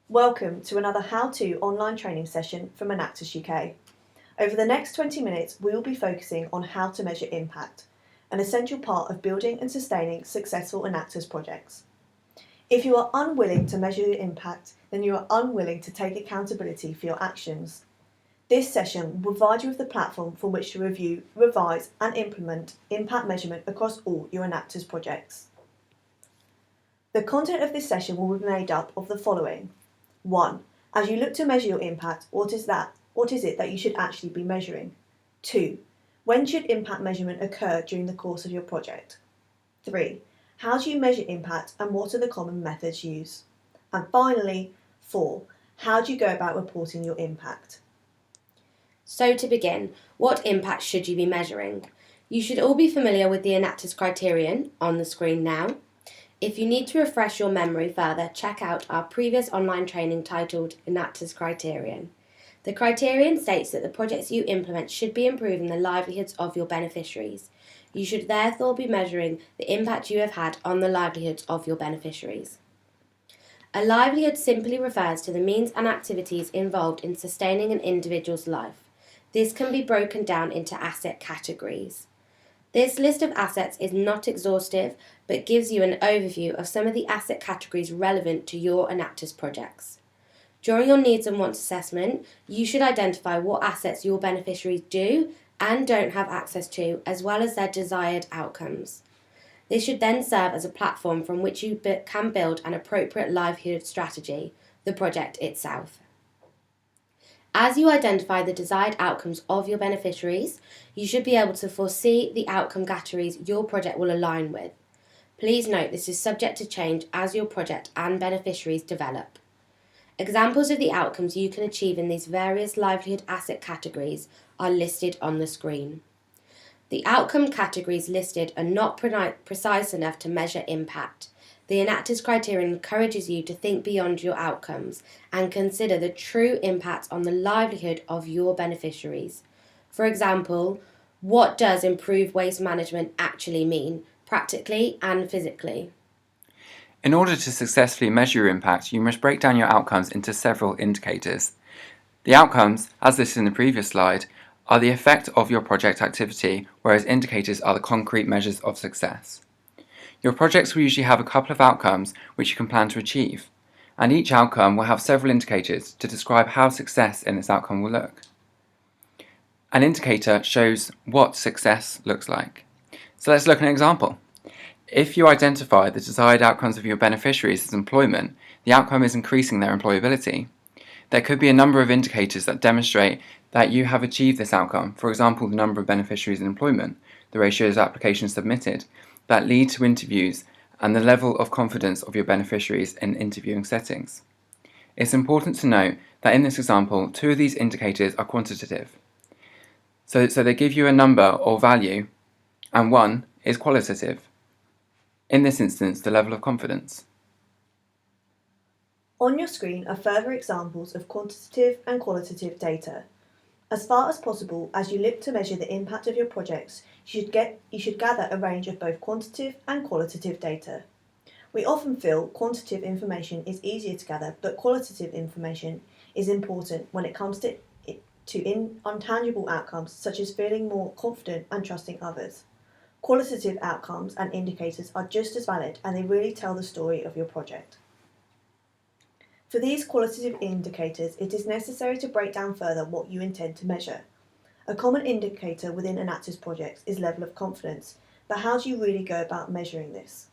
Welcome to another how-to online training session from Enactus UK. Over the next 20 minutes, we will be focusing on how to measure impact, an essential part of building and sustaining successful Enactus projects. If you are unwilling to measure your impact, then you are unwilling to take accountability for your actions. This session will provide you with the platform from which to review, revise and implement impact measurement across all your Enactus projects. The content of this session will be made up of the following. 1. As you look to measure your impact, what is it that you should actually be measuring? 2. When should impact measurement occur during the course of your project? 3. How do you measure impact and what are the common methods used? And finally, 4. How do you go about reporting your impact? So to begin, what impact should you be measuring? You should all be familiar with the Enactus criterion on the screen now. If you need to refresh your memory further, check out our previous online training titled Enactus Criterion. The criterion states that the projects you implement should be improving the livelihoods of your beneficiaries. You should therefore be measuring the impact you have had on the livelihoods of your beneficiaries. A livelihood simply refers to the means and activities involved in sustaining an individual's life. This can be broken down into asset categories. This list of assets is not exhaustive, but gives you an overview of some of the asset categories relevant to your Enactus projects. During your needs and wants assessment, you should identify what assets your beneficiaries do and don't have access to, as well as their desired outcomes. This should then serve as a platform from which you can build an appropriate livelihood strategy, the project itself. As you identify the desired outcomes of your beneficiaries, you should be able to foresee the outcome categories your project will align with. Please note this is subject to change as your project and beneficiaries develop. Examples of the outcomes you can achieve in these various livelihood asset categories are listed on the screen. The outcome categories listed are not precise enough to measure impact. The Enactus criterion encourages you to think beyond your outcomes and consider the true impact on the livelihood of your beneficiaries. For example, what does improved waste management actually mean, practically and physically? In order to successfully measure your impact, you must break down your outcomes into several indicators. The outcomes, as listed in the previous slide, are the effect of your project activity, whereas indicators are the concrete measures of success. Your projects will usually have a couple of outcomes which you can plan to achieve, and each outcome will have several indicators to describe how success in this outcome will look. An indicator shows what success looks like. So let's look at an example. If you identify the desired outcomes of your beneficiaries as employment, the outcome is increasing their employability. There could be a number of indicators that demonstrate that you have achieved this outcome, for example, the number of beneficiaries in employment, the ratios of applications submitted, that lead to interviews, and the level of confidence of your beneficiaries in interviewing settings. It's important to note that in this example, two of these indicators are quantitative. So they give you a number or value, and one is qualitative. In this instance, the level of confidence. On your screen are further examples of quantitative and qualitative data. As far as possible, as you look to measure the impact of your projects, you should gather a range of both quantitative and qualitative data. We often feel quantitative information is easier to gather, but qualitative information is important when it comes to intangible outcomes such as feeling more confident and trusting others. Qualitative outcomes and indicators are just as valid, and they really tell the story of your project. For these qualitative indicators, it is necessary to break down further what you intend to measure. A common indicator within Enactus projects is level of confidence, but how do you really go about measuring this?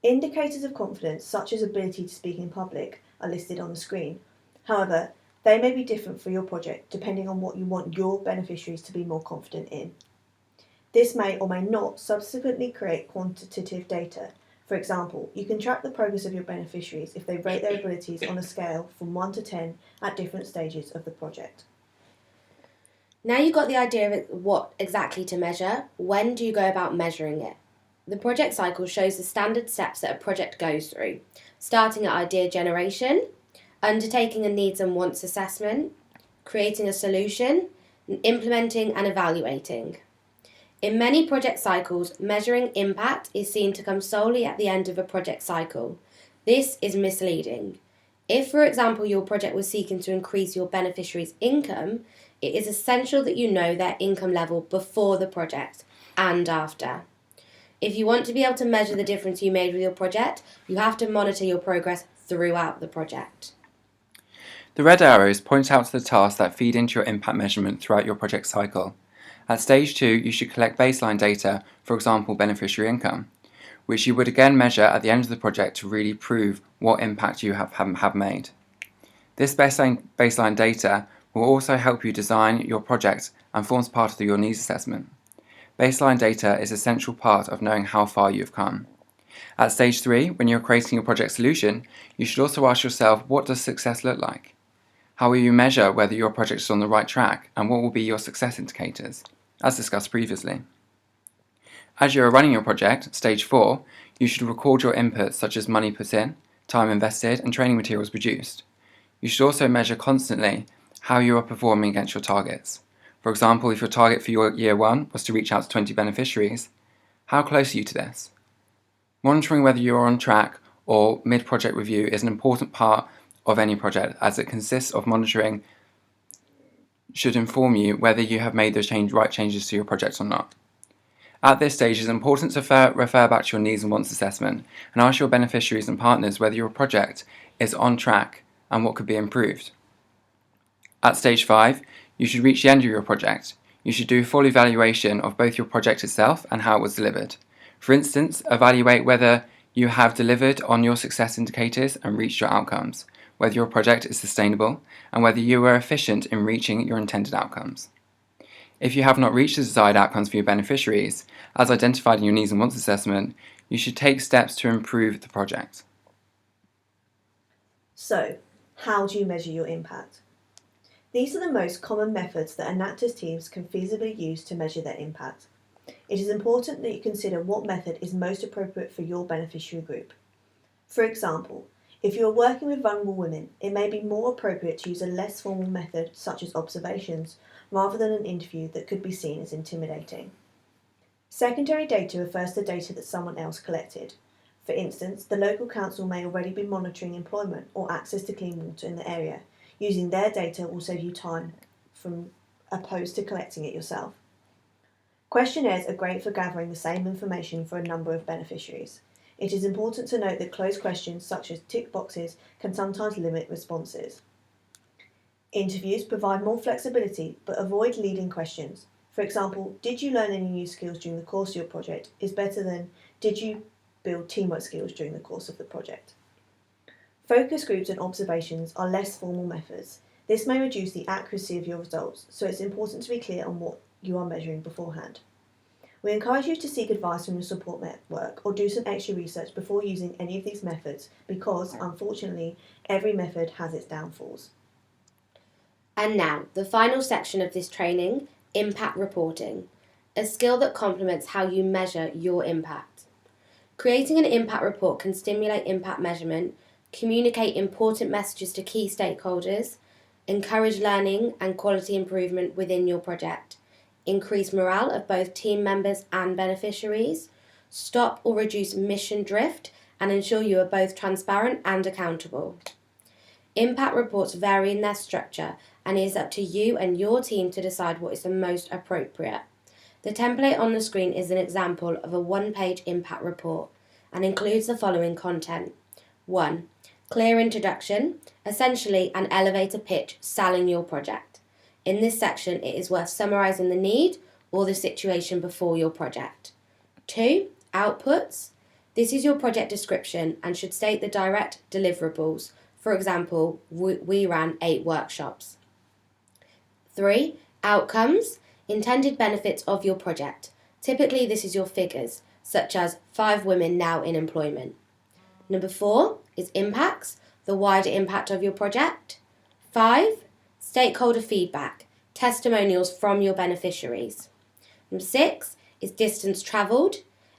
Indicators of confidence, such as ability to speak in public, are listed on the screen. However, they may be different for your project depending on what you want your beneficiaries to be more confident in. This may or may not subsequently create quantitative data. For example, you can track the progress of your beneficiaries if they rate their abilities on a scale from 1 to 10 at different stages of the project. Now you've got the idea of what exactly to measure, when do you go about measuring it? The project cycle shows the standard steps that a project goes through, starting at idea generation, undertaking a needs and wants assessment, creating a solution, and implementing and evaluating. In many project cycles, measuring impact is seen to come solely at the end of a project cycle. This is misleading. If, for example, your project was seeking to increase your beneficiaries' income, it is essential that you know their income level before the project and after. If you want to be able to measure the difference you made with your project, you have to monitor your progress throughout the project. The red arrows point out to the tasks that feed into your impact measurement throughout your project cycle. At stage 2, you should collect baseline data, for example beneficiary income, which you would again measure at the end of the project to really prove what impact you have made. This baseline data will also help you design your project and forms part of your needs assessment. Baseline data is an essential part of knowing how far you have come. At stage 3, when you're creating your project solution, you should also ask yourself, what does success look like? How will you measure whether your project is on the right track, and what will be your success indicators, as discussed previously? As you are running your project, stage 4, you should record your inputs such as money put in, time invested, and training materials produced. You should also measure constantly how you are performing against your targets. For example, if your target for your year 1 was to reach out to 20 beneficiaries, how close are you to this? Monitoring whether you are on track or mid-project review is an important part of any project, as it consists of monitoring should inform you whether you have made those right changes to your project or not. At this stage, it is important to refer back to your needs and wants assessment and ask your beneficiaries and partners whether your project is on track and what could be improved. At stage 5, you should reach the end of your project. You should do a full evaluation of both your project itself and how it was delivered. For instance, evaluate whether you have delivered on your success indicators and reached your outcomes, whether your project is sustainable, and whether you were efficient in reaching your intended outcomes. If you have not reached the desired outcomes for your beneficiaries, as identified in your needs and wants assessment, you should take steps to improve the project. So, how do you measure your impact? These are the most common methods that Enactus teams can feasibly use to measure their impact. It is important that you consider what method is most appropriate for your beneficiary group. For example, if you are working with vulnerable women, it may be more appropriate to use a less formal method such as observations rather than an interview that could be seen as intimidating. Secondary data refers to data that someone else collected. For instance, the local council may already be monitoring employment or access to clean water in the area. Using their data will save you time from opposed to collecting it yourself. Questionnaires are great for gathering the same information for a number of beneficiaries. It is important to note that closed questions such as tick boxes can sometimes limit responses. Interviews provide more flexibility but avoid leading questions. For example, did you learn any new skills during the course of your project is better than did you build teamwork skills during the course of the project. Focus groups and observations are less formal methods. This may reduce the accuracy of your results, so it's important to be clear on what you are measuring beforehand. We encourage you to seek advice from your support network or do some extra research before using any of these methods because, unfortunately, every method has its downfalls. And now, the final section of this training, impact reporting, a skill that complements how you measure your impact. Creating an impact report can stimulate impact measurement, communicate important messages to key stakeholders, encourage learning and quality improvement within your project, increase morale of both team members and beneficiaries, stop or reduce mission drift, and ensure you are both transparent and accountable. Impact reports vary in their structure, and it is up to you and your team to decide what is the most appropriate. The template on the screen is an example of a one-page impact report and includes the following content. 1. Clear introduction, essentially an elevator pitch selling your project. In this section, it is worth summarising the need or the situation before your project. 2. Outputs. This is your project description and should state the direct deliverables. For example, we ran 8 workshops. 3. Outcomes. Intended benefits of your project. Typically, this is your figures, such as 5 women now in employment. Number 4 is impacts, the wider impact of your project. 5. Stakeholder feedback, testimonials from your beneficiaries. Number 6 is distance travelled,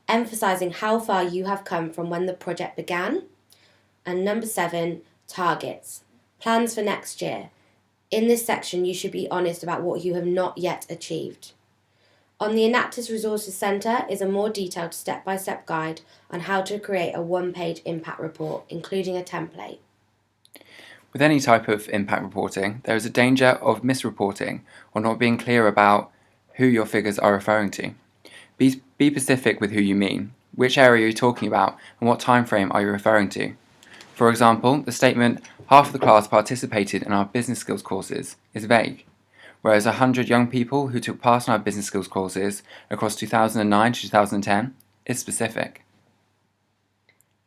emphasising how far you have come from when the project began. And number 7, targets, plans for next year. In this section, you should be honest about what you have not yet achieved. On the Enactus Resources Centre is a more detailed step-by-step guide on how to create a one-page impact report, including a template. With any type of impact reporting, there is a danger of misreporting or not being clear about who your figures are referring to. Be specific with who you mean, which area you're talking about, and what time frame are you referring to. For example, the statement, half of the class participated in our business skills courses, is vague, whereas 100 young people who took part in our business skills courses across 2009 to 2010 is specific.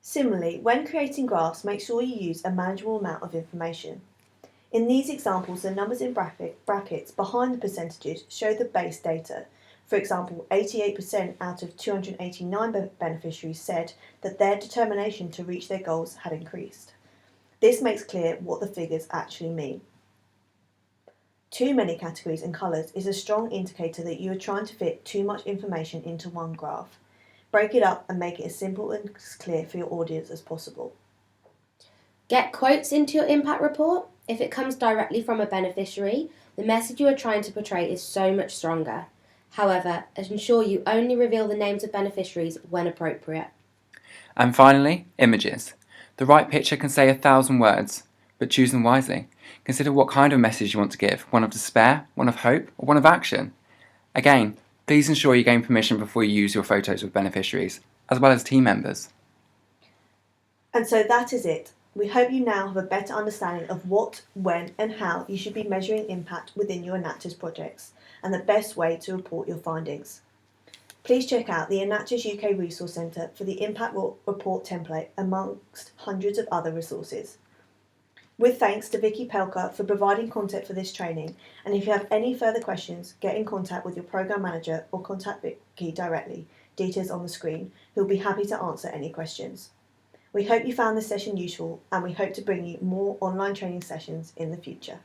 Similarly, when creating graphs, make sure you use a manageable amount of information. In these examples, the numbers in brackets behind the percentages show the base data. For example, 88% out of 289 beneficiaries said that their determination to reach their goals had increased. This makes clear what the figures actually mean. Too many categories and colours is a strong indicator that you are trying to fit too much information into one graph. Break it up and make it as simple and clear for your audience as possible. Get quotes into your impact report. If it comes directly from a beneficiary, the message you are trying to portray is so much stronger. However, ensure you only reveal the names of beneficiaries when appropriate. And finally, images. The right picture can say 1,000 words, but choose them wisely. Consider what kind of message you want to give, one of despair, one of hope, or one of action. Again, please ensure you gain permission before you use your photos with beneficiaries, as well as team members. And so that is it. We hope you now have a better understanding of what, when and how you should be measuring impact within your Enactus projects and the best way to report your findings. Please check out the Enactus UK Resource Centre for the Impact Report template amongst hundreds of other resources. With thanks to Vicky Pelka for providing content for this training, and if you have any further questions, get in contact with your Programme Manager or contact Vicky directly, details on the screen, who will be happy to answer any questions. We hope you found this session useful, and we hope to bring you more online training sessions in the future.